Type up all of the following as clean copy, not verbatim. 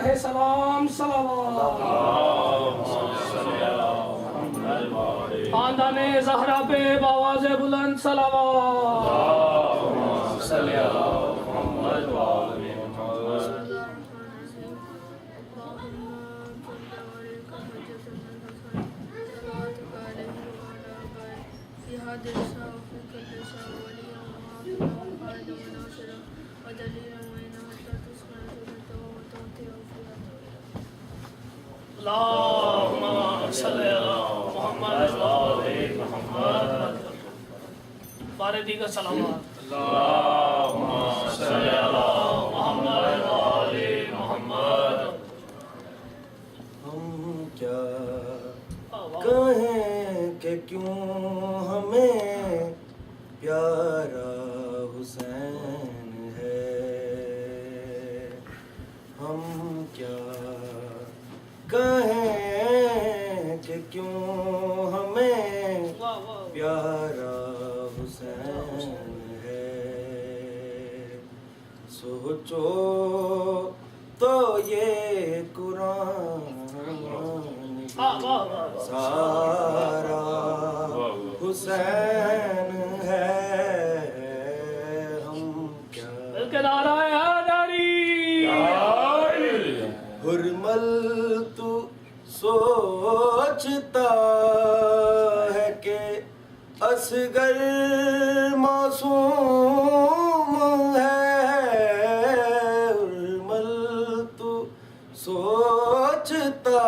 علیہ السلام صلوات خاندان زہرا پہ بآواز بلند اللہم صلی اللہ محمد وآل محمد بارے دیگر سلامات اللہم صلی اللہ محمد وآل محمد ہم کیا کہیں کہ کیوں ہمیں پیارا حسین ہے، ہم کیا کہیں کہ کیوں ہمیں پیارا حسین ہے، سوچو تو یہ قرآن سارا حسین ہے، ہم کیا حرمل تو سوچتا ہے کہ اصغر معصوم ہے، حرمل تو سوچتا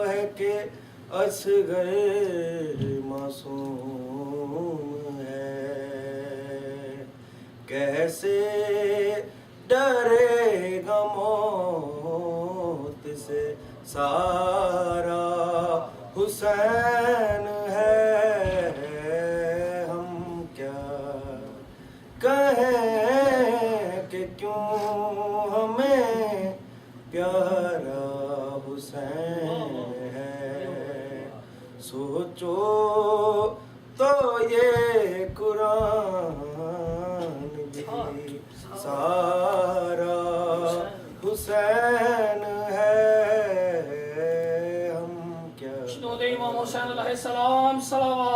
ہے کہ اصغر معصوم ہے، کیسے ڈرے گا موت سے سارا حسین ہے، ہم کیا کہیں کہ کیوں ہمیں پیارا حسین ہے، سوچو تو یہ قرآن بھی سارا حسین ہے، ہم کیا شنود امام حسین علیہ السلام صلوات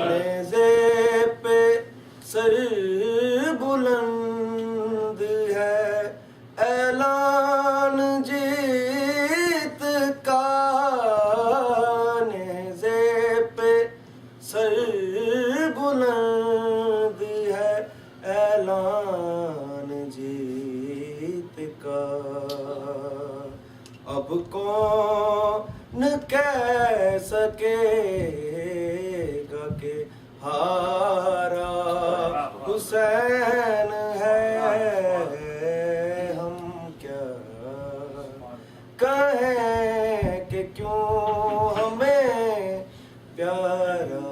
نیزے پہ سر بلند ہے اعلان جیت کا، نیزے پہ سر بلند ہے اعلان جیت کا، اب کون کہہ سکے گا کہ ہارا حسین ہے، ہم کیا کہیں کہ کیوں ہمیں پیارا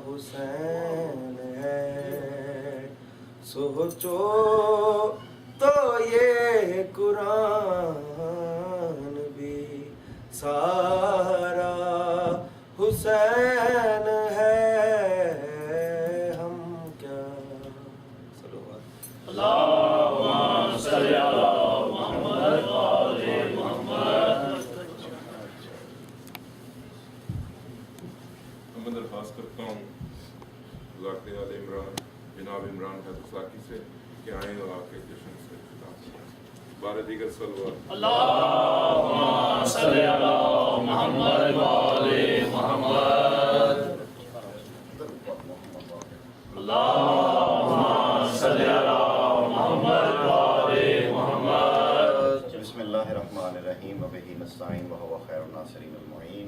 حسین ہے، سوچو تو یہ قرآن بھی سارا حسین ہے، ہم کیا صلوات اللہم صلی اللہ محمد وآل محمد۔ میں درخواست کرتا ہوں ذات عال عمران جناب عمران حیدر ساکی سے کہ آئیں اور آ کے جشن سے خطاب کریں، بارے دیگر صلوات اللہم صلی اللہ محمد وآل محمد، اللہم صلی اللہ محمد وآل محمد۔ بسم اللہ الرحمن الرحیم وبہ نستعین وہو خیر الناصرین المعین،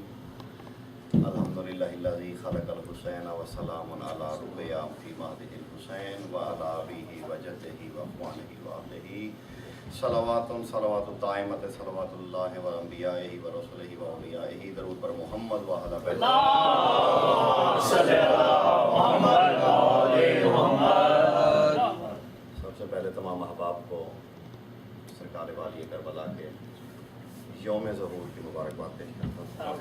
الحمدللہ الذی خلق الحسین وسلام علی ربیہ فی مہدہ الحسین وعلی ابیہ وجدہ واخوانہ وآلہ، صلوات صلوات الدائمۃ صلوات اللہ وانبیائہ ورسلہ واولیائہ، درود پر محمد وعلی بیتہ۔ اللہم صلی اللہ محمد وآل محمد۔ سب سے پہلے تمام احباب کو سرکار والی کربلا کے یوم ظہور کی مبارکباد پیش کرتا ہوں۔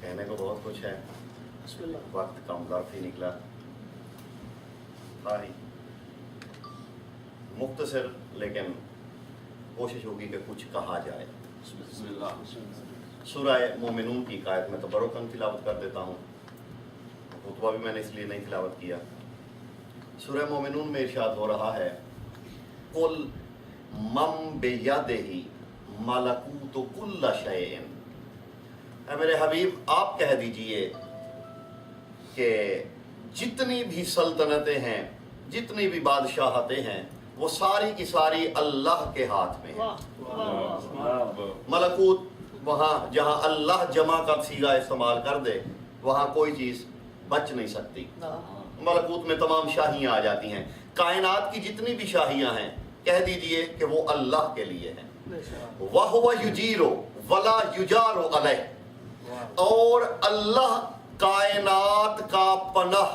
کہنے کو بہت کچھ ہے، وقت کم ظرف ہی نکلا، تھا ہی، مختصر لیکن کوشش ہوگی کہ کچھ کہا جائے۔ سورہ مومنون کی ایک آیت میں تبرکاً تلاوت کر دیتا ہوں، خطبہ بھی میں نے اس لیے نہیں تلاوت کیا۔ سورہ مومنون میں ارشاد ہو رہا ہے قل من بیدہ ملکوت کل شیء، اے میرے حبیب آپ کہہ دیجئے کہ جتنی بھی سلطنتیں ہیں، جتنی بھی بادشاہتیں ہیں، وہ ساری کی ساری اللہ کے ہاتھ میں ہیں۔ ملکوت وہاں جہاں اللہ جمع کا صیغہ استعمال کر دے وہاں کوئی چیز بچ نہیں سکتی۔ ملکوت میں تمام شاہیاں آ جاتی ہیں، کائنات کی جتنی بھی شاہیاں ہیں کہہ دیجئے کہ وہ اللہ کے لیے ہیں۔ وَهُوَ يُجِيرُ وَلَا يُجَارُ عَلَيْهِ، اور اللہ کائنات کا پناہ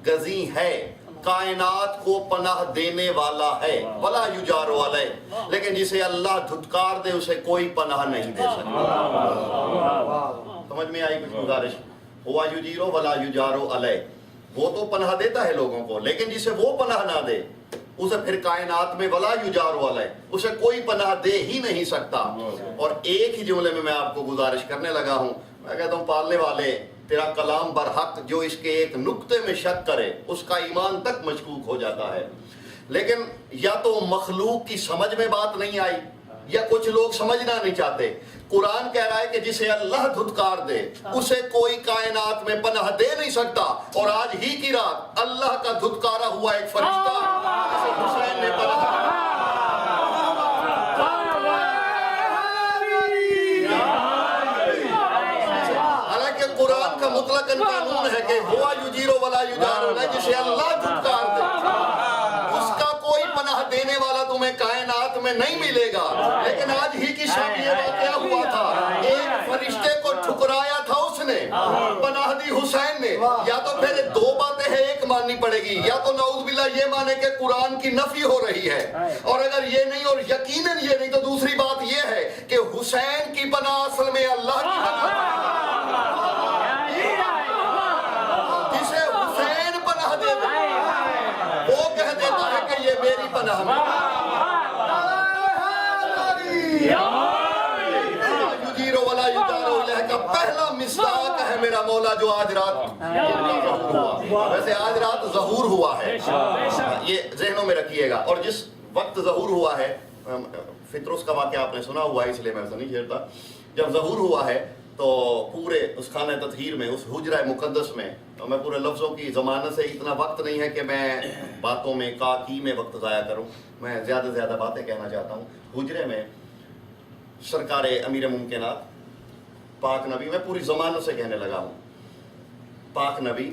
گزیں ہے، کائنات کو پناہ دینے والا ہے۔ وَلَا يُجَارُ عَلَيْهِ، لیکن جسے اللہ دھتکار دے اسے کوئی پناہ نہیں دے سکتا۔ سمجھ میں آئی کچھ گزارش؟ ہوا یجیرو ولا یجارو علیہ، وہ تو پناہ دیتا ہے لوگوں کو، لیکن جسے وہ پناہ نہ دے اسے پھر کائنات میں ولا یجارو علیہ اسے کوئی پناہ دے ہی نہیں سکتا۔ اور ایک ہی جملے میں آپ کو گزارش کرنے لگا ہوں، میں کہتا ہوں پالنے والے تیرا کلام برحق، جو اس کے ایک نقطے میں شک کرے اس کا ایمان تک مشکوک ہو جاتا ہے۔ لیکن یا تو مخلوق کی سمجھ میں بات نہیں آئی یا کچھ لوگ سمجھنا نہیں چاہتے۔ قرآن کہہ رہا ہے کہ جسے اللہ دھتکار دے اسے کوئی کائنات میں پناہ دے نہیں سکتا، اور آج ہی کی رات اللہ کا دھتکارا ہوا ایک فرشتہ جسے حسین نے پناہ حالانکہ قرآن کا مطلق قانون ہے کہ ہوا یجیرو ولا یجار علیہ، جسے اللہ دھتکار دے اس کا کوئی پناہ دینے والا تمہیں کائنات میں نہیں ملے گا۔ لیکن آج ہی کی شام یہ واقعہ ہوا تھا، ایک فرشتے کو ٹھکرایا تھا اس نے، پناہ دی حسین نے۔ یا تو پھر دو باتیں ہیں، ایک ماننی پڑے گی، یا تو نعوذ باللہ یہ مانے کہ قرآن کی نفی ہو رہی ہے، اور اگر یہ نہیں اور یقیناً یہ نہیں تو دوسری بات یہ ہے کہ حسین کی پناہ اصل میں اللہ کی پناہ، جسے حسین پناہ دے وہ کہہ دیتا ہے کہ یہ میری پناہ میں۔ یجیرو ولا یجارو علیہ کا پہلا مصداق ہے میرا مولا جو آج رات، ویسے آج رات ظہور ہوا ہے، یہ ذہنوں میں رکھیے گا۔ اور جس وقت ظہور ہوا ہے، فطرس کا واقعہ آپ نے سنا ہوا ہے اس لیے میں اسے نہیں چھیڑتا، جب ظہور ہوا ہے تو پورے اس خانہ تطہیر میں، اس حجرہ مقدس میں، میں پورے لفظوں کی ضمانت سے اتنا وقت نہیں ہے کہ میں باتوں میں کی میں وقت ضائع کروں، میں زیادہ سے زیادہ باتیں کہنا چاہتا ہوں۔ حجرے میں سرکار امیر ممکنات پاک نبی، میں پوری ضمانت سے کہنے لگا ہوں، پاک نبی،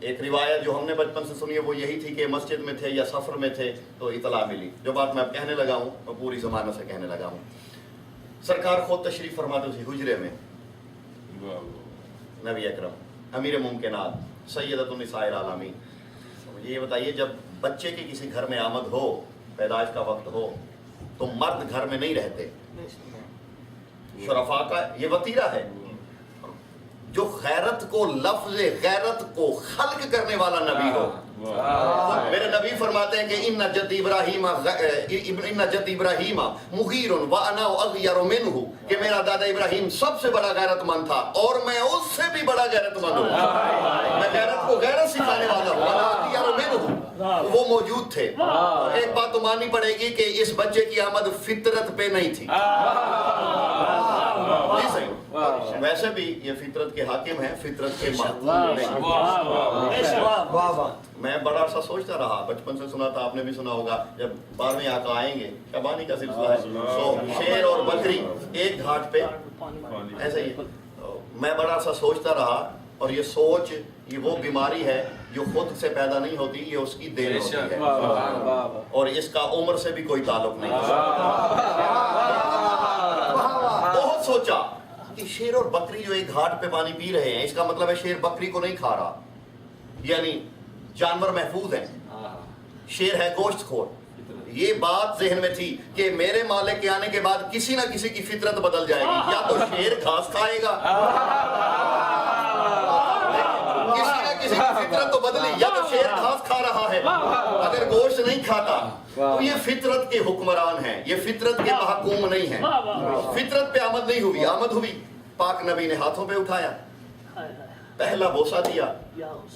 ایک روایت جو ہم نے بچپن سے سنی ہے وہ یہی تھی کہ مسجد میں تھے یا سفر میں تھے تو اطلاع ملی، جو بات میں اب کہنے لگا ہوں میں پوری ضمانت سے کہنے لگا ہوں۔ سرکار خود تشریف فرماتے اسی حجرے میں، نبی اکرم امیر ممکنات سیدۃ النساء العالمین۔ یہ بتائیے جب بچے کی کسی گھر میں آمد ہو، پیدائش کا وقت ہو، تو مرد گھر میں نہیں رہتے، شرفاء کا یہ وطیرہ ہے۔ جو غیرت کو، لفظ غیرت کو خلق کرنے والا نبی ہو، میرے نبی فرماتے ہیں کہ ان جد ابراہیم مغیر وانا اغیر منہ، کہ میرا دادا ابراہیم سب سے بڑا غیرت مند تھا اور میں اس سے بھی بڑا غیرت مند ہوں، میں غیرت کو غیرت سکھانے والا ہوں، وانا اغیر منہ، وہ موجود تھے۔ ایک بات تو ماننی پڑے گی کہ اس بچے کی آمد فطرت پہ نہیں تھی، ویسے بھی یہ فطرت کے حاکم ہیں، فطرت کے محکوم نہیں۔ میں بڑا عرصہ سوچتا رہا، بچپن سے سنا تھا، آپ نے بھی سنا ہوگا، جب 12ویں آقا آئیں گے، شبانی کا سلسلہ ہے، تو شیر اور بکری ایک گھاٹ پہ، ایسے ہی میں بڑا عرصہ سوچتا رہا، اور یہ سوچ یہ وہ بیماری ہے جو خود سے پیدا نہیں ہوتی، یہ اس کی دین ہوتی ہے، اور اس کا عمر سے بھی کوئی تعلق نہیں۔ بہت سوچا کہ شیر اور بکری جو ایک گھاٹ پہ پانی پی رہے ہیں، اس کا مطلب ہے شیر بکری کو نہیں کھا رہا، یعنی جانور محفوظ ہیں، شیر ہے گوشت خور۔ یہ بات ذہن میں تھی کہ میرے مالک کے آنے کے بعد کسی نہ کسی کی فطرت بدل جائے گی، یا تو شیر گھاس کھائے گا، کسی نہ کسی کی فطرت تو بدلی، یا تو شیر گھاس کھا رہا ہے اگر گوشت نہیں کھاتا تو یہ فطرت کے حکمران ہیں, یہ فطرت کے محکوم نہیں ہیں. فطرت پہ آمد نہیں ہوئی, آمد ہوئی پاک نبی نے ہاتھوں پہ اٹھایا, پہلا بوسہ دیا.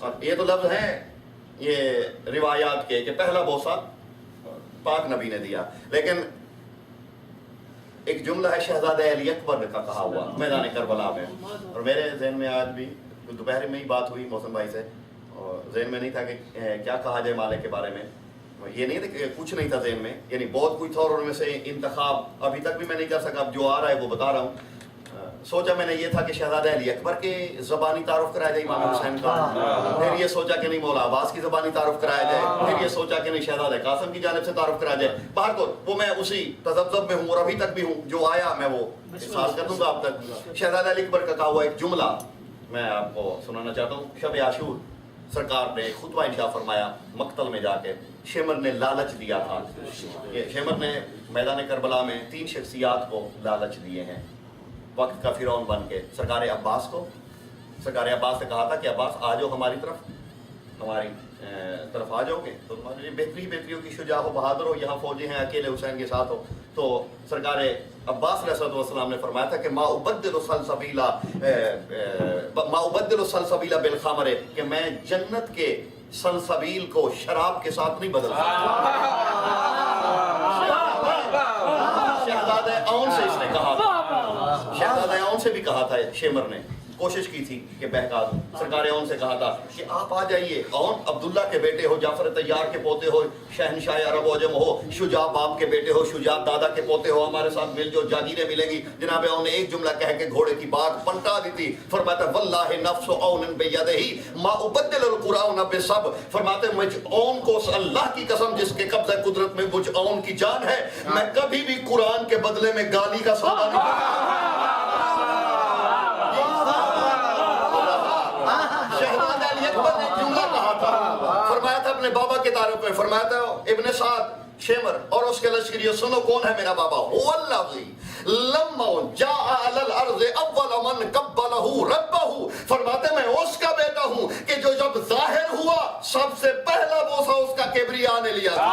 اور یہ تو لفظ ہیں یہ روایات کے کہ پہلا بوسہ پاک نبی نے دیا. لیکن ایک جملہ ہے شہزادہ علی اکبر کا کہا ہوا میدان کربلا میں, اور میرے ذہن میں آج بھی دوپہر میں ہی بات ہوئی محسن بھائی سے, اور ذہن میں نہیں تھا کہ کیا کہا جائے مالک کے بارے میں. یہ نہیں تھا کہ کچھ نہیں تھا ذہن میں, یعنی بہت کچھ تھا اور ان میں سے انتخاب ابھی تک بھی میں نہیں کر سکا. اب جو آ رہا ہے وہ بتا رہا ہوں. سوچا میں نے یہ تھا کہ شہزادہ علی اکبر کے زبانی تعارف کرایا جائے امام حسین کا, پھر یہ سوچا کہ نہیں مولا عباس کی زبانی تعارف کرایا جائے, پھر یہ سوچا کہ نہیں شہزادہ قاسم کی جانب سے تعارف کرایا جائے. باہر کو وہ میں اسی تذبذب میں ہوں اور ابھی تک بھی ہوں, جو آیا میں وہ احساس کر دوں گا آپ تک. شہزادہ علی اکبر کا کہا ہوا ایک جملہ میں آپ کو سنانا چاہتا ہوں. شب عاشور سرکار نے خطبہ انشاء فرمایا مقتل میں جا کے. شمر نے لالچ دیا تھا, شمر نے میدان کربلا میں 3 شخصیات کو لالچ دیے ہیں وقت کا فرعون بن کے. سرکار عباس کو, سرکار عباس نے کہا تھا کہ عباس آ جاؤ ہماری طرف آ جاؤ گے تو تمہارے لیے بہتریوں کی شجاع ہو, بہادر ہو, یہاں فوجی ہیں اکیلے حسین کے ساتھ ہو. تو سرکار عباس علیہ السلام نے فرمایا تھا کہ ما ابدل سلسبیلا بالخمر, کہ میں جنت کے سلسبیل کو شراب کے ساتھ نہیں بدل سکتا. شہزادہ اون سے اس نے کہا تھا, شہزادہ اون سے بھی کہا تھا شمر نے, کوشش کی تھی کہ بہکا دوں. سرکار اون سے کہا تھا کہ آپ آ جائیے. اون عبداللہ کے بیٹے ہو, جعفر طیار کے پوتے ہو, شہنشاہ عرب و عجم ہو, شجاع باپ کے بیٹے ہو, شجاع دادا کے پوتے ہو, ہمارے ساتھ مل جو, جاگیریں ملیں گی. جناب اون نے ایک جملہ کہہ کے گھوڑے کی بات پلٹا دی تھی. فرماتا واللہ نفس اون بیدہ ما ابدل القرآن بسب, فرماتے مجھ اون کو اللہ کی قسم جس کے قبضہ قدرت میں مجھ اون کی جان ہے, میں کبھی بھی قرآن کے بدلے میں گالی کا سودا نہیں کرتا. شہزادہ علی اکبر نے جملہ کہا تھا, فرمایا تھا اپنے بابا کے تعارف میں, فرمایا تھا ابن سعد شمر اور اس کے لشکریوں سنو کون ہے میرا بابا, هو الذی لما جاء علی الارض اول من قبلہ ربہ, فرماتے میں اس کا بیٹا ہوں کہ جو جب ظاہر ہوا سب سے پہلا بوسہ اس کا کبریا نے لیا تھا.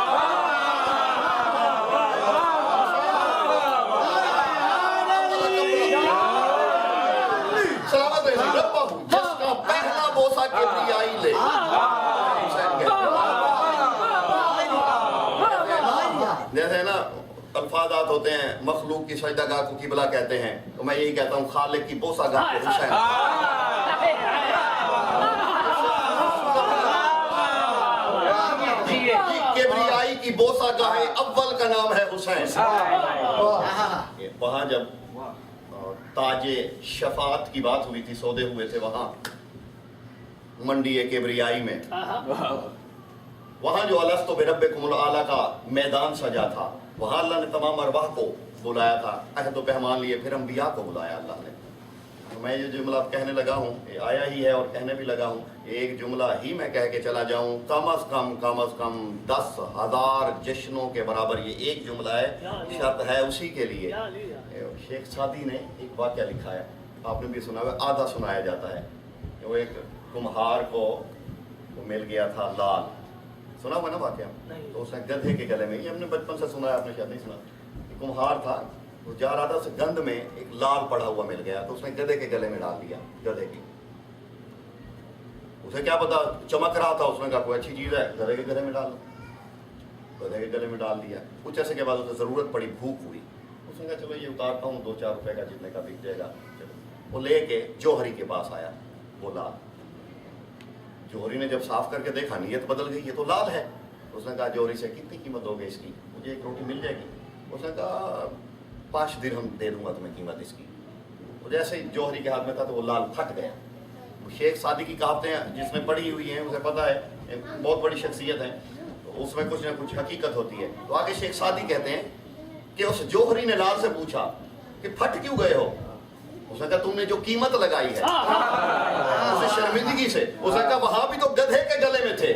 سلامت رہی ربہ, جس کا پہلا بوسہ کبریائی لے. جیسے نا الفاظات ہوتے ہیں مخلوق کی سجدہ گاہ کو قبلہ کہتے ہیں, تو میں یہی کہتا ہوں خالق کی بوسہ گاہ کو حسین. کبریائی کی بوسہ گاہ اول کا نام ہے حسین. وہاں جب تاج شفاعت کی بات ہوئی تھی, سودے ہوئے تھے وہاں منڈی کبریائی میں, وہاں جو الستو بربکم الاعلی کا میدان سجا تھا, وہاں اللہ نے تمام ارواح کو بلایا تھا, عہد و پیمان لیے, پھر انبیاء کو بلایا اللہ نے. میں یہ جملہ کہنے لگا ہوں, یہ آیا ہی ہے اور کہنے بھی لگا ہوں, ایک جملہ ہی میں کہہ کے چلا جاؤں, کم از کم 10,000 جشنوں کے برابر یہ ایک جملہ ہے. شرط ہے اسی کے لیے. شیخ سعدی نے ایک واقعہ لکھا ہے, آپ نے بھی سنا ہے, آدھا سنایا جاتا ہے. وہ ایک کمہار کو مل گیا تھا لال, سنا ہوا نا واقعہ, تو اس نے گدھے کے گلے میں, یہ ہم نے بچپن سے سنا ہے, آپ نے شاید نہیں سنا. کمہار تھا, وہ جا رہا تھا, اس گند میں ایک لال پڑا ہوا مل گیا, تو اس نے گدھے کے گلے میں ڈال دیا. گدھے کی, اسے کیا پتا, چمک رہا تھا, اس نے کہا کوئی اچھی چیز ہے, گدھے کے گلے میں ڈال دو. گدھے کے گلے میں ڈال دیا. کچھ عرصے کے بعد اسے ضرورت پڑی, بھوک ہوئی, اس نے کہا چلو یہ اتارتا ہوں, 2-4 روپے کا جتنے کا بک جائے گا. چلو وہ لے کے جوہری کے پاس آیا, وہ لال. جوہری نے جب صاف کر کے دیکھا نیت بدل گئی, یہ تو لال ہے. اس نے کہا جوہری سے کتنی قیمت ہوگی اس کی, مجھے ایک روٹی مل جائے گی. اس نے کہا 5 درہم دے دوں گا تمہیں قیمت اس کی. جیسے ہی جوہری کے ہاتھ میں تھا تو وہ لال پھٹ گیا. شیخ سعدی کی کہاوتیں جس میں پڑھی ہوئی ہیں, اسے پتہ ہے بہت بڑی شخصیت ہے, تو اس میں کچھ نہ کچھ حقیقت ہوتی ہے. تو آگے شیخ سعدی کہتے ہیں کہ اس جوہری نے لال سے پوچھا کہ پھٹ کیوں گئے ہو. اس نے کہا تم نے جو قیمت لگائی ہے, اسے شرمندگی سے. اس نے کہا وہاں بھی تو گدھے کے گلے میں تھے,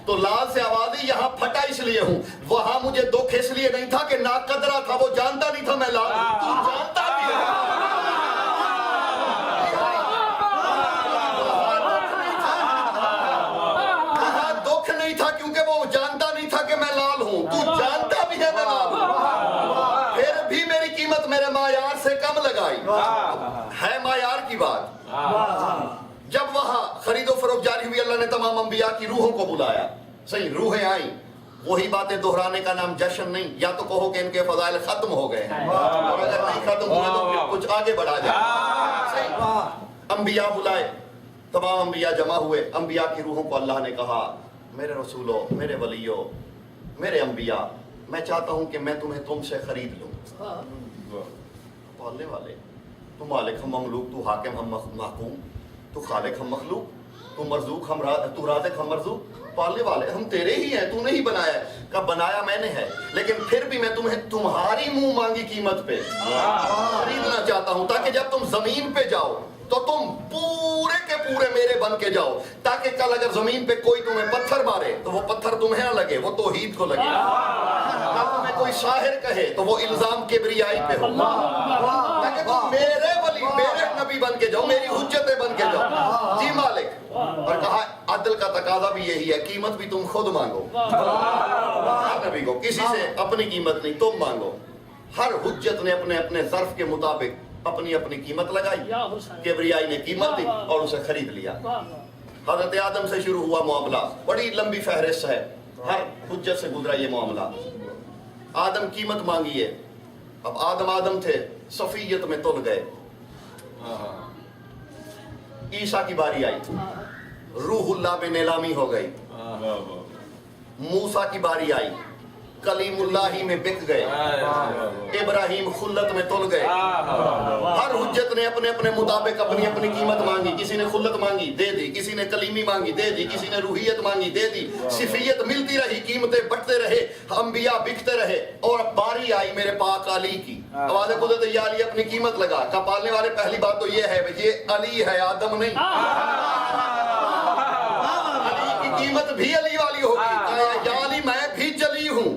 تو لال سے آواز دی, یہاں پھٹا اس لیے ہوں, وہاں مجھے دکھ اس لیے نہیں تھا کہ ناقدرہ تھا, وہ جانتا نہیں تھا میں لال ہوں, تو جانتا بھی ہے. نہیں تھا کیونکہ وہ جانتا نہیں تھا کہ میں لال ہوں. تو جانتا بھی ہے میں لال ہوں, پھر بھی میری قیمت میرے معیار سے کم لگائی. ہے معیار کی بات. جب وہاں خرید و فروخت جاری ہوئی, اللہ نے تمام انبیاء کی روحوں کو بلایا. صحیح, روحیں آئیں. وہی باتیں دہرانے کا نام جشن نہیں. یا تو کہو کہ ان کے فضائل ختم ہو گئے ہیں, اور اگر نہیں ختم ہوئے تو پھر کچھ آگے بڑھا جائے. صحیح, انبیاء بلائے, تمام انبیاء جمع ہوئے. انبیاء کی روحوں کو اللہ نے کہا, میرے رسولوں, میرے ولیوں, میرے انبیاء, میں چاہتا ہوں کہ میں تمہیں تم سے خرید لوں. پالنے والے, تو مالک ہم مملوک, تو حاکم ہم محکوم, تو خالق ہم مخلوق, تو مرزوق ہم تو رازق ہم مرزوق. پالنے والے ہم تیرے ہی ہیں, تو نہیں بنایا ہے. کہا بنایا میں نے ہے, لیکن پھر بھی میں تمہیں تمہاری منہ مانگی قیمت پہ خریدنا چاہتا ہوں, تاکہ جب تم زمین پہ جاؤ تو تم پورے کے پورے میرے بن کے جاؤ, تاکہ کل اگر زمین پہ کوئی تمہیں پتھر مارے تو وہ پتھر تمہیں نہ لگے, وہ توحید کو لگے. کل تمہیں کوئی شاعر کہے تو وہ الزام کبریائی پہ ہو, تاکہ تم میرے ولی, میرے نبی بن کے جاؤ, میری حجتیں بن کے جاؤ. جی مالک. اور کہا عدل کا تقاضا بھی یہی ہے, قیمت بھی تم خود مانگو. ہر نبی کو کسی سے اپنی قیمت نہیں, تم مانگو. ہر حجت نے اپنے اپنے ظرف کے مطابق اپنی اپنی قیمت لگائی. کبریائی نے قیمت دی اور اسے خرید لیا. حضرت آدم سے شروع ہوا معاملہ, بڑی لمبی فہرست ہے, ہر حجت سے گزرا یہ معاملہ. آدم قیمت مانگی ہے. اب آدم تھے, صفیت میں تل گئے. عیسیٰ کی باری آئی, روح اللہ میں نیلامی ہو گئی. موسیٰ کی باری آئی, کلیم اللہ ہی میں بک گئے. ابراہیم خلت میں تل گئے. ہر حجت نے اپنے اپنے مطابق اپنی اپنی قیمت مانگی. کسی نے خلت مانگی, دے دی. کسی نے کلیمی مانگی, دے دی. کسی نے روحیت مانگی, دے دی. صفیت ملتی رہی, قیمتیں بٹتے رہے, انبیاء بکتے رہے. اور باری آئی میرے پاک علی کی. آواز قدرت یا علی اپنی قیمت لگا. کا پالنے والے پہلی بات تو یہ ہے, یہ علی ہے, آدم نہیں. علی کی قیمت بھی علی والی ہوگی. یا علی میں بھی جلی ہوں,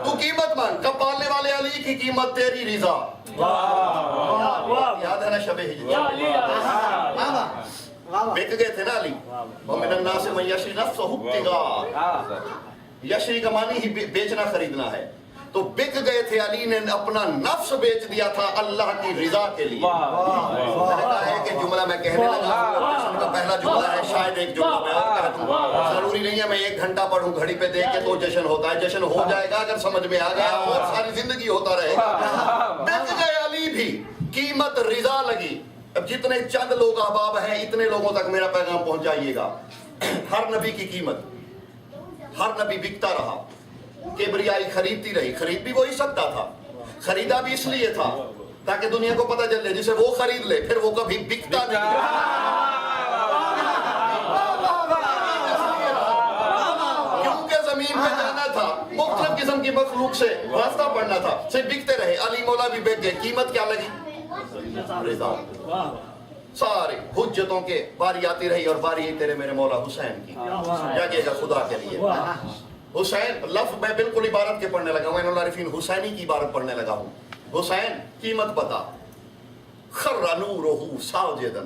تو قیمت مانگ. کب پالنے والے علی کی قیمت تیری رضا. یاد ہے نا شب ہجرت, بک گئے تھے نا علی. وَمِنَ النَّاسِ مَن يَشْرِي نَفْسَهُ ابْتِغَاءَ, یشری کا معنی ہی بیچنا خریدنا ہے. تو بک گئے تھے, علی نے اپنا نفس بیچ دیا تھا اللہ کی رضا کے لیے. میں نے کہا ہے کہ جملہ میں کہنے لگا, جشن کا پہلا جملہ ہے, شاید ایک جملہ میں اور کہہ دوں. ضروری نہیں ہے میں 1 گھنٹہ پڑھوں گھڑی پہ دیکھ کے تو جشن ہوتا ہے. جشن ہو جائے گا اگر سمجھ میں آ گیا, اور ساری زندگی ہوتا رہے گا. بک گئے علی بھی, قیمت رضا لگی. اب جتنے چند لوگ احباب ہیں, اتنے لوگوں تک میرا پیغام پہنچائیے گا. ہر نبی کی قیمت, ہر نبی بکتا رہا. کبریائی خریدتی رہی. خرید بھی وہی سکتا تھا, خریدا بھی اس لیے تھا تاکہ دنیا کو پتہ چل جائے, جسے وہ خرید لے پھر وہ کبھی بکتا نہیں. کیونکہ زمین پہ جانا تھا, مختلف قسم کی مخلوق سے واسطہ پڑھنا تھا, سے بکتے رہے. علی مولا بھی بک گئے. قیمت کیا لگی؟ رضا. سارے حجتوں کے باری آتی رہی, اور باری تیرے میرے مولا حسین کی. جاگے گا خدا کے لیے. حسین لفظ میں بالکل عبارت کے پڑھنے لگا ہوں, العارفین حسینی کی عبارت پڑھنے لگا ہوں. حسین قیمت بتا. خر نورہ ساجدا,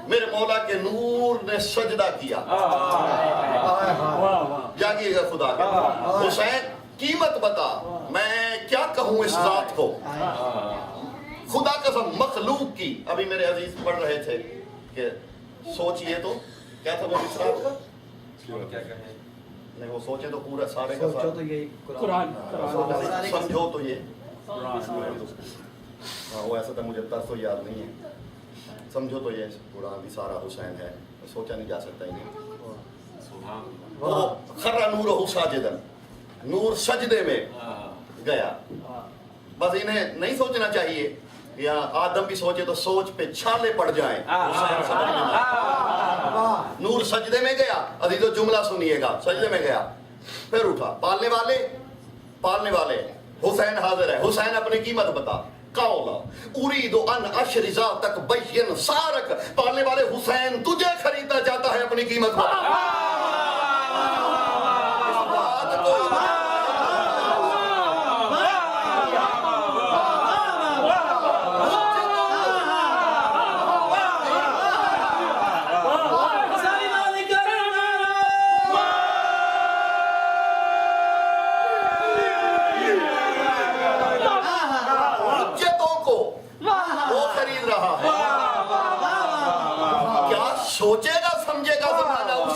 میرے مولا کے نور نے سجدہ کیا. جاگیے گا خدا کے. حسین قیمت بتا, میں کیا کہوں اس ذات کو. خدا قسم مخلوق کی. ابھی میرے عزیز پڑھ رہے تھے کہ سوچئے تو کیا تھا وہ مصرع کا, نہیں وہ سوچے تو پورا سارے کا سارا, قرآن. سمجھو تو یہ, وہ ایسا تھا مجھے طرف تو یاد نہیں ہے. سمجھو تو یہ قرآن بھی سارا حسین ہے, سوچا نہیں جا سکتا ہی نہیں. وہ خر نورہ ساجدا, نور سجدے میں گیا. بس انہیں نہیں سوچنا چاہیے, یا آدم بھی سوچے تو سوچ پہ چھالے پڑ جائیں. نور سجدے میں گیا. عزیزو جملہ سنیے گا, سجدے میں گیا, پھر اٹھا. پالنے والے حسین حاضر ہے. حسین اپنی قیمت بتا. قولا اريد ان اشری ذاتک بین سارک. پالنے والے حسین تجھے خریدنا چاہتا ہے, اپنی قیمت بتا.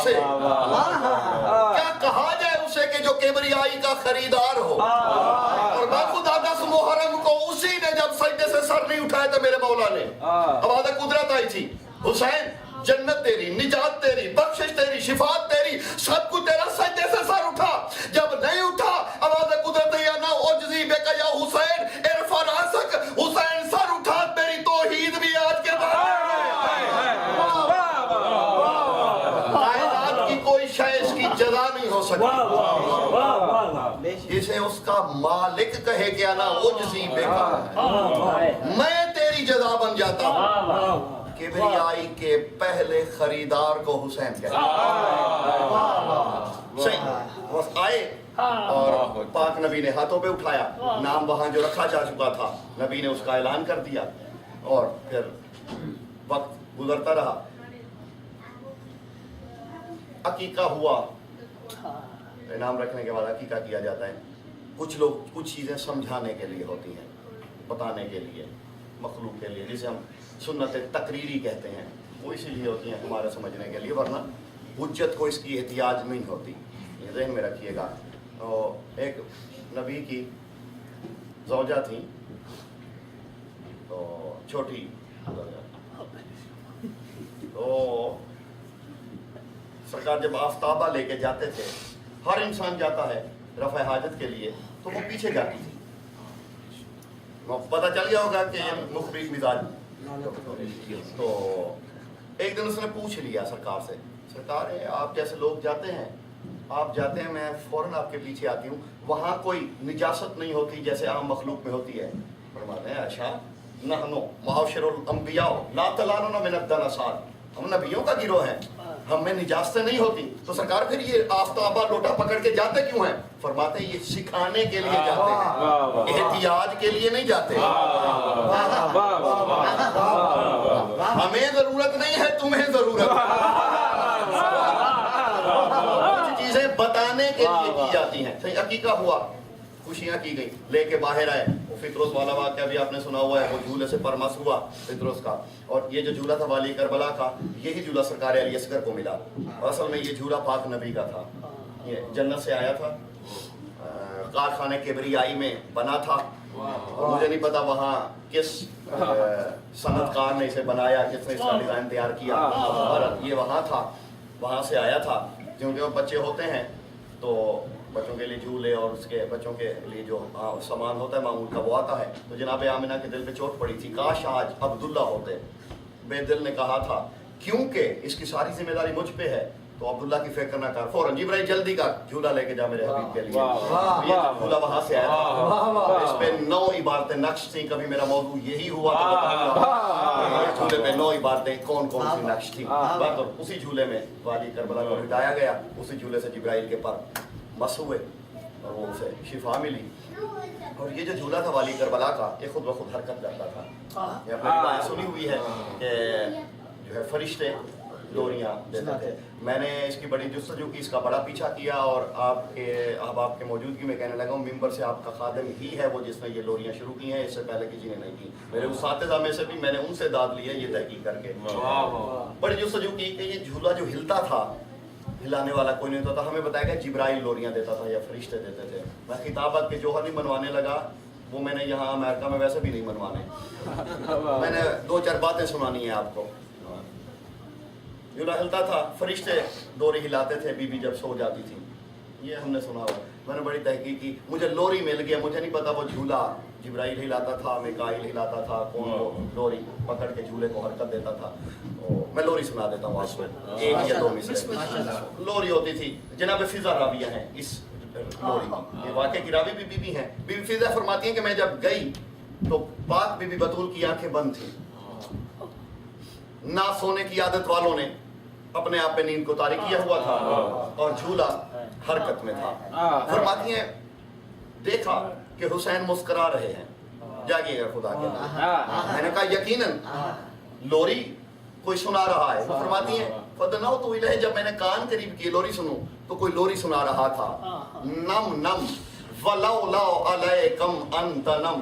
سے کیا کہا جائے اسے کہ جو کبریائی کا خریدار ہو. اور میں خدا 10 محرم کو اسی نے جب سجدے سے سر نہیں اٹھایا تھا میرے مولا نے, آواز قدرت آئی تھی, حسین جنت تیری, نجات تیری, بخشش تیری, شفاعت تیری, سب کچھ تیرا, سجدے سے سر اٹھا. جب نہیں اٹھا آواز قدرت یا نہ عجزی بے کہ یا حسین ارفع راسک, حسین سر اٹھا, تیری توحید بھی آج کے بعد کائنات کی کوئی شے اس کی جزا نہیں ہو سکتی. جسے اس کا مالک کہے کیا نہ عجزی بے کہ میں تیری جزا بن جاتا ہوں. کبریائی کے پہلے خریدار کو حسین کہتے ہیں. صحیح بس آئے اور پاک نبی نے ہاتھوں پہ اٹھایا, نام وہاں جو رکھا جا چکا تھا نبی نے اس کا اعلان کر دیا, اور پھر وقت گزرتا رہا. عقیقہ ہوا, نام رکھنے کے بعد عقیقہ کیا جاتا ہے. کچھ لوگ کچھ چیزیں سمجھانے کے لیے ہوتی ہیں, بتانے کے لیے, مخلوق کے لیے, جسے ہم سنت تقریری کہتے ہیں, وہ اسی لیے ہوتی ہیں ہمارے سمجھنے کے لیے, ورنہ حجت کو اس کی احتیاج نہیں ہوتی. یہ ذہن میں رکھیے گا. ایک نبی کی زوجہ تھی, تو چھوٹی, تو سرکار جب آفتابہ لے کے جاتے تھے, ہر انسان جاتا ہے رفع حاجت کے لیے, تو وہ پیچھے جاتی تھی. پتہ چل گیا ہوگا کہ یہ مخبر مزاج. تو ایک دن اس نے پوچھ لیا سرکار سے, سرکار آپ جیسے لوگ جاتے ہیں, آپ جاتے ہیں, میں فوراً آپ کے پیچھے آتی ہوں, وہاں کوئی نجاست نہیں ہوتی جیسے عام مخلوق میں ہوتی ہے؟ فرماتے ہیں اچھا, نحنو معاشر الانبیاء لا تلانون من الدنسات, ہم نبیوں کا گروہ ہیں, ہم میں نجاستیں نہیں ہوتی. تو سرکار پھر یہ آفتابہ لوٹا پکڑ کے جاتے کیوں ہیں؟ فرماتے ہیں یہ سکھانے کے لیے جاتے ہیں, احتیاج کے لیے نہیں جاتے. ہمیں ضرورت نہیں ہے, تمہیں ضرورت ہے. کچھ چیزیں بتانے کے لیے کی جاتی ہیں. صحیح, عقیقہ ہوا, خوشیاں کی گئی, لے کے باہر آئے. وہ فطرس والا واقعہ بھی آپ نے سنا ہوا ہے, وہ جھولے سے پرمس ہوا فطرس کا. اور یہ جو جھولا تھا والی کربلا کا, یہی جھولا سرکار علی اصغر کو ملا. اور اصل میں یہ جھولا پاک نبی کا تھا, یہ جنت سے آیا تھا, کارخانے کبریائی میں بنا تھا. اور مجھے نہیں پتا وہاں کس صنعت کار نے اسے بنایا, کس نے اس کا ڈیزائن تیار کیا, اور یہ وہاں تھا, وہاں سے آیا تھا. کیونکہ وہ بچے ہوتے ہیں تو بچوں کے لیے جھولے اور اس کے بچوں کے لیے جو سامان ہوتا ہے معمول کا وہ آتا ہے. تو جناب آمنہ کے دل پہ چوٹ پڑی تھی, کاش آج عبداللہ ہوتے. بے دل نے کہا تھا کیونکہ اس کی ساری ذمہ داری مجھ پہ ہے, تو عبداللہ کی فکر نہ کر, فوراً جبرائیل جلدی کر, جھولا لے کے جا میرے حبیب کے لیے. یہ جھولا وہاں سے آیا تھا, اس پہ 9 عبارتیں نقش تھیں. کبھی میرا موضوع یہی ہوا تو جھولے پہ 9 عبارتیں کون کون سی نقش تھیں. اسی جھولے میں والی کربلا کو لٹایا گیا, اسی جھولے سے جبرائیل کے پر مس ہوئے اور وہ اسے شفا ملی. اور یہ جو جھولا تھا والی کربلا کا, یہ خود بخود حرکت کرتا تھا. یہ آپ نے روایت سنی ہوئی ہے کہ جو ہے فرشتے ڈوریاں دیتے تھے. میں نے اس کی بڑی جستجو کی, اس کا بڑا پیچھا کیا, اور آپ کے موجودگی میں کہنے لگا ہوں ممبر سے آپ کا خادم ہی ہے وہ جس نے یہ لوریاں شروع کی ہیں, اس سے پہلے کسی نے نہیں کی. میرے اساتذہ میں سے بھی میں نے ان سے داد لی ہے یہ تحقیق کر کے. بڑی جستجو کی کہ یہ جھولا جو ہلتا تھا, ہلانے والا کوئی نہیں ہوتا تھا. ہمیں بتایا گیا جبرائیل لوریاں دیتا تھا یا فرشتے دیتے تھے. میں خطابت کے جوہر نہیں بنوانے لگا, وہ میں نے یہاں امریکہ میں ویسے بھی نہیں بنوانے. میں نے 2-4 باتیں سنانی ہیں آپ کو. جھولا ہلتا تھا, فرشتے ڈوری ہلاتے تھے, بی بی جب سو جاتی تھی, یہ ہم نے سنا ہوا. میں نے بڑی تحقیق کی, مجھے لوری مل گیا. مجھے نہیں پتا وہ جھولا جبرائیل ہلاتا تھا, میکائیل ہلاتا تھا, کون وہ لوری پکڑ کے جھولے کو حرکت دیتا تھا. میں لوری سنا دیتا ہوں آپ کو, 1 یا 2 مصرے. لوری ہوتی تھی. جناب فضا راویہ ہیں اس لوری کی, یہ واقعے کی راوی بھی بی بی ہیں. بی بی فضا فرماتی ہیں کہ میں جب گئی تو پاک بی بی بطول کی آنکھیں بند تھیں. نہ سونے کی عادت والوں نے اپنے آپ پہ نیند کو طاری کیا ہوا تھا, اور جھولا حرکت میں تھا. فرماتی ہیں دیکھا کہ حسین مسکرا رہے ہیں, جاگیے گا خدا کے نام. میں نے کہا یقیناً لوری کوئی سنا رہا ہے. فرماتی ہیں فدنوت الیہ, جب میں نے کان قریب کی لوری سنوں تو کوئی لوری سنا رہا تھا. نم نم ولولا علیکم انت نم,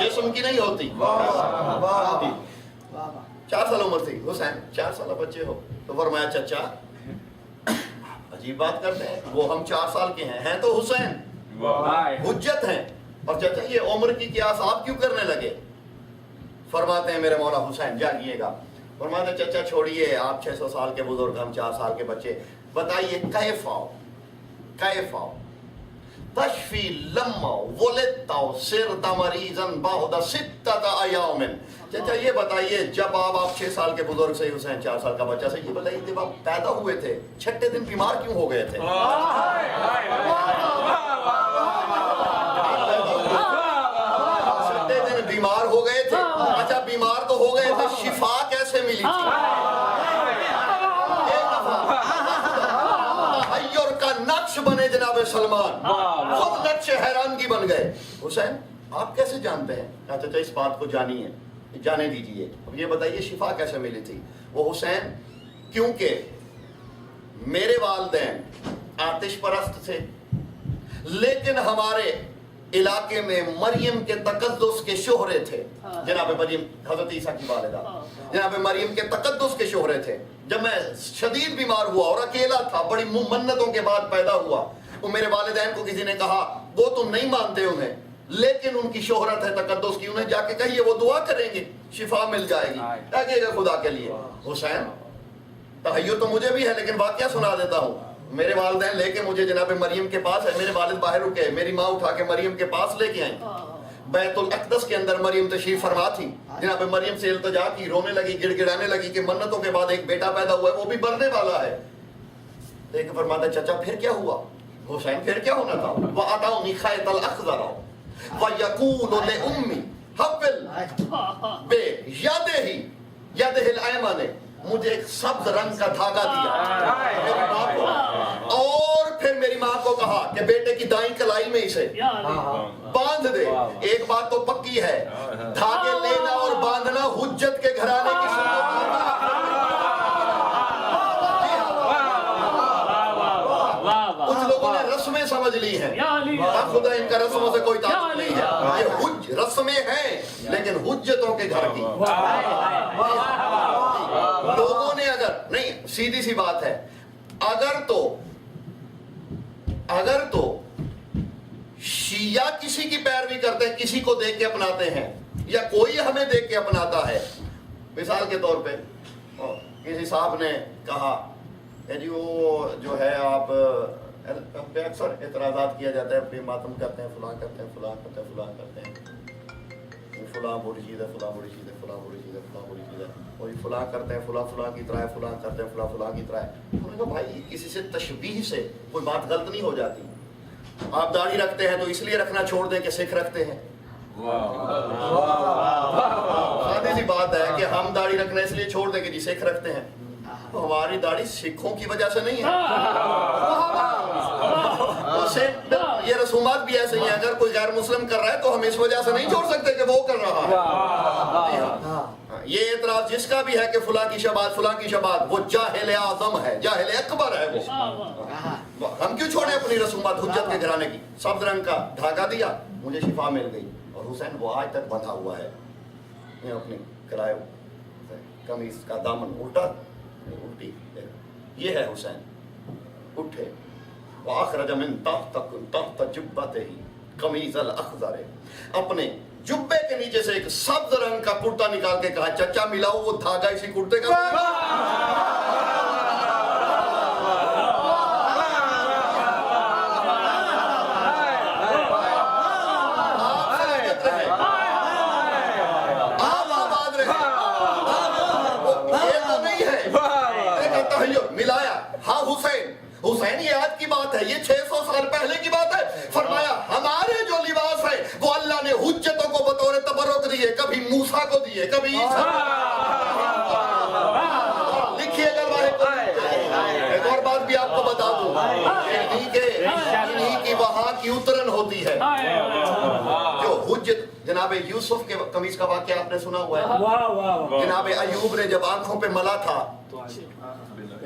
جسم کی نہیں ہوتی۔ 4 سال عمر تھی حسین، 4 سالہ بچے ہو تو فرمایا چچا عجیب بات کرتے ہیں، وہ ہم 4 سال کے ہیں تو حسین حجت ہیں، اور چچا یہ عمر کی قیاس آپ کیوں کرنے لگے؟ فرماتے ہیں میرے مولا حسین جاگیے گا، فرماتے ہیں چچا چھوڑیے، آپ 600 سال کے بزرگ، ہم 4 سال کے بچے، بتائیے کیف آؤ تشفی لما ولدتا سرت مریضا بعد 6 ایام۔ چچا یہ بتائیے جب آپ 6 سال کے بزرگ سے، حسین 4 سال کا بچہ سے، یہ بتائیے جب آپ پیدا ہوئے تھے 6 دن بیمار کیوں ہو گئے تھے؟ 6 دن بیمار ہو گئے تھے، اچھا بیمار تو ہو گئے تھے، شفا کیسے ملی تھی؟ تحیر کا نقش بنے جناب سلمان، خود نقش حیرانگی بن گئے۔ حسین آپ کیسے جانتے ہیں؟ چچا اس بات کو جانے دیجئے، اب یہ بتائیے شفا کیسے ملی تھی؟ وہ حسین کیونکہ میرے والدین آتش پرست تھے، لیکن ہمارے علاقے میں مریم کے تقدس کے شوہرے تھے، جناب مریم حضرت عیسیٰ کی والدہ، جناب مریم کے تقدس کے شوہرے تھے۔ جب میں شدید بیمار ہوا اور اکیلا تھا، بڑی منتوں کے بعد پیدا ہوا، تو میرے والدین کو کسی نے کہا وہ تم نہیں مانتے انہیں، لیکن ان کی شہرت ہے تقدس کی، انہیں جا کے کہیے وہ دعا کریں گے، شفا مل جائے گی، کہیے گا خدا کے لیے۔ حسین تحیر تو مجھے بھی ہے لیکن واقعہ سنا دیتا ہوں۔ میرے والدین لے کے مجھے جناب مریم کے پاس ہے، میرے والد باہر رکے، میری ماں اٹھا کے مریم کے پاس لے کے آئیں۔ بیت الاقدس کے اندر مریم تشریف فرما تھی، جناب مریم سے التجا کی، رونے لگی، گڑ گڑانے لگی کہ منتوں کے بعد ایک بیٹا پیدا ہوا ہے، وہ بھی مرنے والا ہے۔ دیکھ کے فرماتا چچا پھر کیا ہوا؟ حسین پھر کیا ہونا تھا؟ وَأَتَوْنِي خَيْطَ الْأَخْضَرَ وَيَقُولُ لِأُمِّي حَوِّلْ بِيَدِهِ الْأَيْمَنِ، مجھے ایک سبز رنگ کا دھاگا دیا میری ماں کو، اور پھر میری ماں کو کہا کہ بیٹے کی دائیں کلائی میں اسے باندھ دے۔ ایک بات تو پکی ہے، دھاگے لینا اور باندھنا حجت کے گھرانے کی سنت ہے۔ کچھ لوگوں نے رسمیں سمجھ لی ہیں، خدا ان کا رسموں سے کوئی تعلق نہیں ہے، یہ رسمیں ہیں لیکن حجتوں کے گھر کی۔ لوگوں نے اگر نہیں، سیدھی سی بات ہے، اگر تو شیعہ کسی کی پیروی کرتے ہیں، کسی کو دیکھ کے اپناتے ہیں، یا کوئی ہمیں دیکھ کے اپناتا ہے، مثال کے طور پہ کسی صاحب نے کہا کہ جی وہ جو ہے آپ پہ اکثر اعتراضات کیا جاتا ہے، اپنے ماتم کرتے ہیں، فلاں کرتے ہیں، فلاں کرتے ہیں، فلاں کرتے ہیں، فلاں بری چیز ہے، فلاں بری چیز ہے، فلاں بری چیز ہے، فلاں بری چیز ہے، اور یہ فلاں کرتے ہیں، فلاں فلاں کی طرح ہے، فلاں کرتے ہیں، فلاں فلاں کی طرح ہے۔ انہوں نے کہا بھائی کسی سے تشبیہ سے کوئی بات غلط نہیں ہو جاتی، آپ داڑھی رکھتے ہیں تو اس لیے رکھنا چھوڑ دیں کہ سکھ رکھتے ہیں، سادی سی بات ہے کہ ہم داڑھی رکھنا اس لیے چھوڑ دیں کہ جی سکھ رکھتے ہیں، ہماری داڑھی سکھوں کی وجہ سے نہیں ہے، یہ رسومات بھی ایسے ہی ہیں، اگر کوئی غیر مسلم کر رہا ہے تو ہم اس وجہ سے نہیں چھوڑ سکتے کہ وہ کر رہا ہے۔ یہ اعتراض جس کا بھی ہے کہ فلاں کی شباہت، فلاں کی شباہت، وہ جاہل اعظم ہے، جاہل اکبر ہے وہ۔ ہم کیوں چھوڑیں اپنی رسومات حجت کے گھرانے کی؟ سبز رنگ کا دھاگا دیا، مجھے شفا مل گئی، اور حسین وہ آج تک بندھا ہوا ہے، اپنی کرائے قمیص کا دامن الٹی، یہ ہے حسین اٹھے، وَأَخْرَجَ مِن تَحْتَ جُبَّتِهِ قَمِيصَ الْأَخْضَرِ، اپنے جبے کے نیچے سے ایک سبز رنگ کا کرتا نکال کے کہا چچا ملاؤ وہ دھاگا اسی کرتے کا۔ ملایا، ہاں حسین یہ آج کی بات ہے، یہ 600 سال پہلے کی بات ہے۔ فرمایا ہمارے جو لباس ہے وہ اللہ نے حجتوں کو بطور تبرک دیے، کبھی موسیٰ کو دیے، کبھی عیسیٰ لکھیے گا۔ ایک اور بات بھی آپ کو بتا دوں، انہی کی وہاں کی اترن ہوتی ہے جو حجت، جناب یوسف کے قمیص کا واقعہ آپ نے سنا ہوا ہے، جناب ایوب نے جب آنکھوں پہ ملا تھا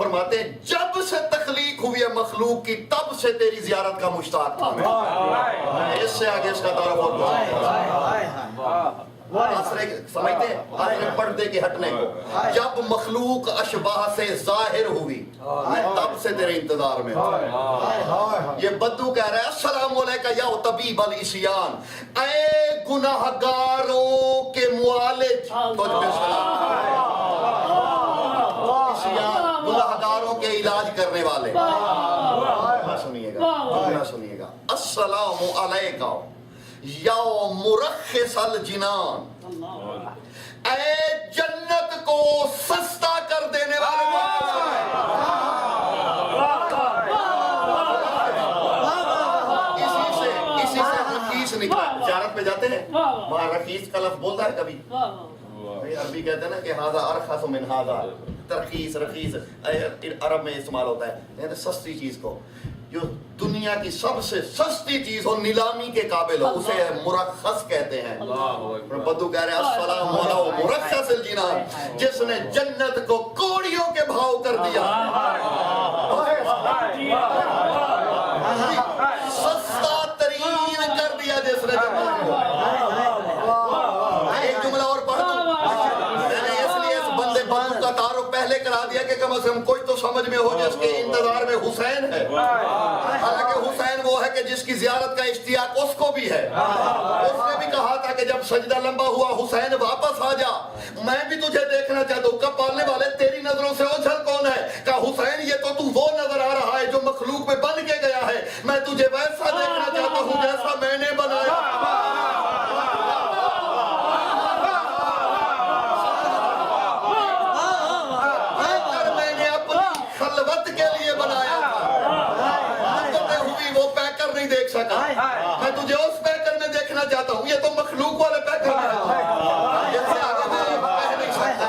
فرماتے ہیں جب سے تخلیق ہوئی ہے مخلوق کی تب سے تیری زیارت کا مشتاق تھا میں اس سے آگے اس کا تعارف اور سمجھتے ہیں آخر پردے کے ہٹنے کو جب مخلوق اشباہ سے ظاہر ہوئی میں تب سے تیرے انتظار میں ہوں یہ بدو کہہ رہا ہے السلام علیکم یا طبیب العصیان اے گناہگاروں کے معالج تجھ پہ سلام گناہگاروں کے علاج کرنے والے سنیے گا السلام علیکم یا مرخص الجنان اے جنت کو سستا کر دینے والے اسی سے رخیص نکلا زیارت پہ جاتے ہیں وہاں رخیص کا لفظ بولتا ہے کبھی عربی کہتے ہیں نا کہ ہاذا ارخص من ہاذا ترخیص رخیص عرب میں استعمال ہوتا ہے یعنی سستی چیز کو جو دنیا کی سب سے سستی چیز ہو نیلامی کے قابل ہو اسے مرخص کہتے ہیں بدو کہہ رہے ہیں السلام علیکم مرخص الجنان جس نے جنت کو کوڑیوں کے بھاؤ کر دیا سستا ترین کر دیا جس نے جنت کو ایک جملہ اور پڑھ دوں میں نے اس لیے اس بندے بدو کا تعارف پہلے کرا دیا کہ کم از کم کوئی تو سمجھ میں ہو جس کے انتظار میں حسین ہے حالانکہ حسین وہ ہے کہ جس کی زیارت کا اشتیاق اس کو بھی ہے اس نے بھی کہا تھا کہ جب سجدہ لمبا ہوا حسین واپس آ جا میں بھی تجھے دیکھنا چاہتا ہوں کب پالنے والے تیری نظروں سے اوجھل کون ہے کہا حسین یہ تو وہ نظر آ رہا ہے جو مخلوق میں بن کے گیا ہے میں تجھے ویسا دیکھنا چاہتا ہوں جیسا میں نے بنایا میں تجھے اس پیکر میں دیکھنا چاہتا ہوں یہ تو مخلوق والے پیکر میں اس سے آگے میں کہہ نہیں سکتا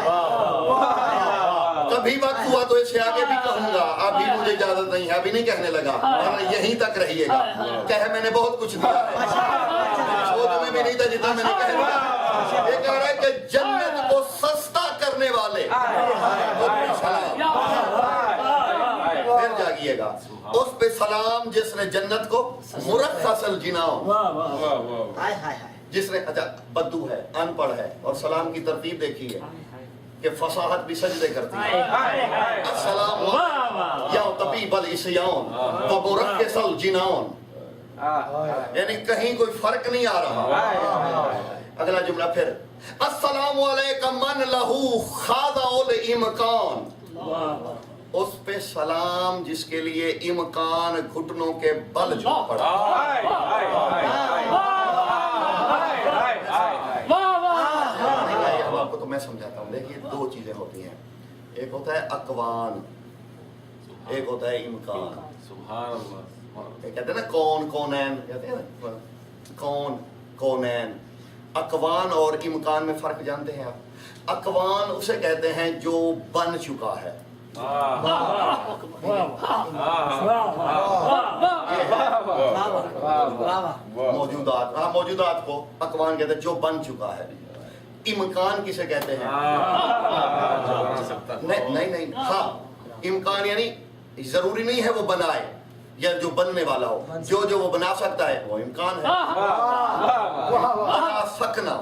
کبھی وقت ہوا تو اس سے آگے بھی کہوں گا ابھی مجھے اجازت نہیں ہے ابھی نہیں کہنے لگا یہیں تک رہیے گا کہہ میں نے بہت کچھ دیا ہے سوچ میں بھی نہیں تھا جتنا میں نے کہہ دیا یہ کہہ رہا ہے کہ جنت کو سستا کرنے والے پھر جاگیے گا اس پہ سلام جس نے جنت کو مرخص الجنان جس نے اچھا بدو ہے ان پڑھ ہے اور سلام کی ترتیب دیکھی ہے کہ فصاحت بھی سجدے کرتی ہے السلام یا طبیب العصیان و مرخص الجنان یعنی کہیں کوئی فرق نہیں آ رہا اگلا جملہ پھر السلام علیکم من لہو خاضع الامکان اس پہ سلام جس کے لیے امکان گھٹنوں کے بل جھک پڑا آپ کو تو میں سمجھاتا ہوں دیکھیے دو چیزیں ہوتی ہیں ایک ہوتا ہے اقوان ایک ہوتا ہے امکان سبحان اللہ کہتے ہیں نا کون کونین کہتے ہیں نا کون کونین اقوان اور امکان میں فرق جانتے ہیں آپ اقوان اسے کہتے ہیں جو بن چکا ہے موجودات کو اقوان کہتے ہیں جو بن چکا ہے امکان کسے کہتے ہیں نہیں ہاں امکان یعنی ضروری نہیں ہے وہ بنائے یا جو بننے والا ہو جو وہ بنا سکتا ہے وہ امکان ہے بنا سکنا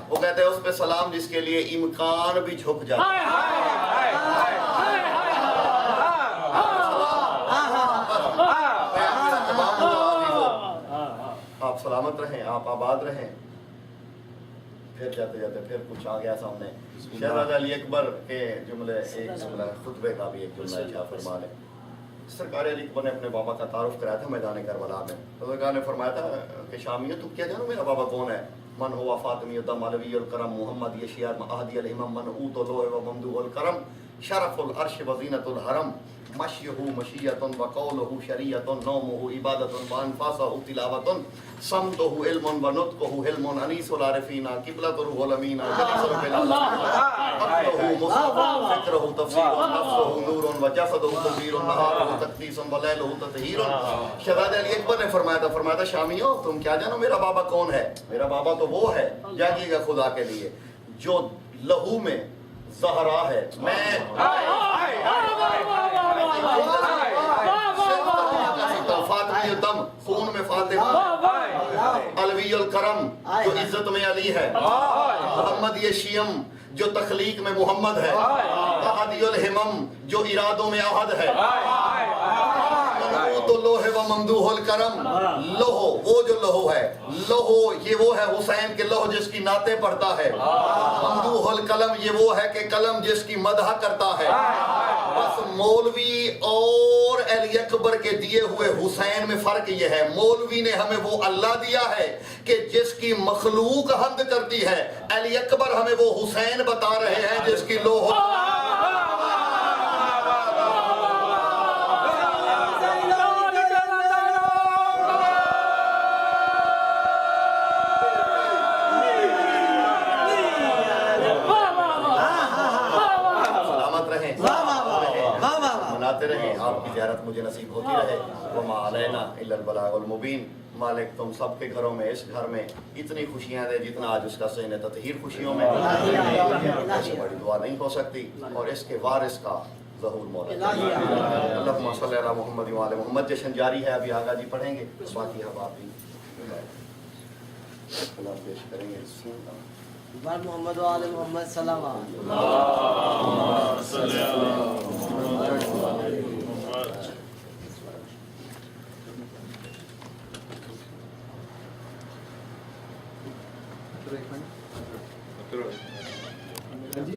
وہ کہتے ہیں اس پہ سلام جس کے لیے امکان بھی جھک جاتا ہے آپ سلامت رہیں آپ آباد رہیں پھر جاتے جاتے پھر کچھ آ گیا سامنے شہزادہ علی اکبر کے جملے ایک جملہ خطبے کا بھی ایک جملہ کیا فرما لیں سرکار علی اکبر نے اپنے بابا کا تعارف کرایا تھا میدان کربلا میں حضرت نے فرمایا تھا کہ شامیوں تم کیا جانو میرا بابا کون ہے من ہوا فاطمی الدم علوی الکرم محمد یشیار مہدی الامام منعوت اللوح و ممدوح الکرم شرف العرش وزینت الحرم مشیہ مشیۃ وقولہ شریعۃ نومہ عبادۃ وانفاسہ تلاوۃ سمتہ علم ونطقہ حلم انیس العارفین قبلۃ روح الامین جلیس رب العالمین عقلہ مصطفی فکرہ تفسیر نفسہ نور وجسدہ تنویر نہارہ تقدیس ولیلہ تطہیر شہزادہ علی اکبر نے فرمایا تھا شامیوں تم کیا جانو میرا بابا کون ہے میرا بابا تو وہ ہے جاگیے گا خدا کے لیے جو لہو میں زہرا ہے میں فاطمی الدم، خون میں فاطمہ، علوی الکرم جو عزت میں علی ہے، محمد یہ شیم جو تخلیق میں محمد ہے، احدی الہمم جو ارادوں میں احد ہے، تو لوہ و ممدوح الکرم، لوہ وہ جو لوہ ہے، لوہ یہ وہ ہے حسین کے لوہ جس کی نعتیں پڑھتا ہے، ممدوح القلم یہ وہ ہے کہ قلم جس کی مدح کرتا ہے۔ بس مولوی اور علی اکبر کے دیے ہوئے حسین میں فرق یہ ہے، مولوی نے ہمیں وہ اللہ دیا ہے کہ جس کی مخلوق حمد کرتی ہے، علی اکبر ہمیں وہ حسین بتا رہے ہیں جس کی لوہ رہے، آپ کی زیارت مجھے نصیب ہوتی رہے۔ وما علینا الا البلاغ المبین۔ مالک تم سب کے گھروں میں، اس گھر میں اتنی خوشیاں دے جتنا آج اس کا سین تطہیر خوشیوں میں، ایسے بڑی دعا نہیں ہو سکتی، اور اس کے وارث کا ظہور مولا۔ اللہم صلی علی محمد و علی محمد۔ جشن جاری ہے، ابھی آغا جی پڑھیں گے، باقی اب آپ بھی پیش کریں گے۔ محمد و آل محمد صلی اللہ علیہ وسلم۔